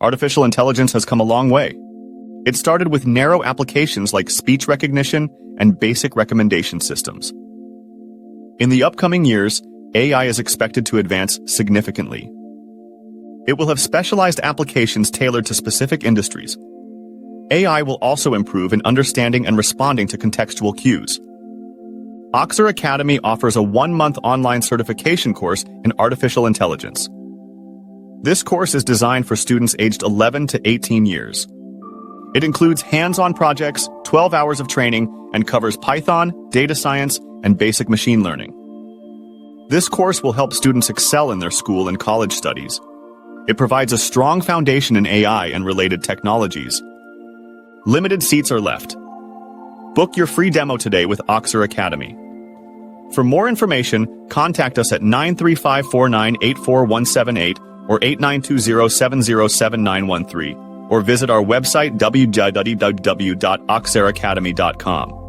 artificial intelligence has come a long way. It started with narrow applications like speech recognition and basic recommendation systems. In the upcoming years, AI is expected to advance significantly. It will have specialized applications tailored to specific industries. AI will also improve in understanding and responding to contextual cues. Oxer Academy offers a 1-month online certification course in artificial intelligence. This course is designed for students aged 11 to 18 years. It includes hands-on projects, 12 hours of training, and covers Python, data science, and basic machine learning. This course will help students excel in their school and college studies. It provides a strong foundation in AI and related technologies. Limited seats are left. Book your free demo today with Oxer Academy. For more information, contact us at 93549-84178 or 8920-707-913, or visit our website www.oxeracademy.com.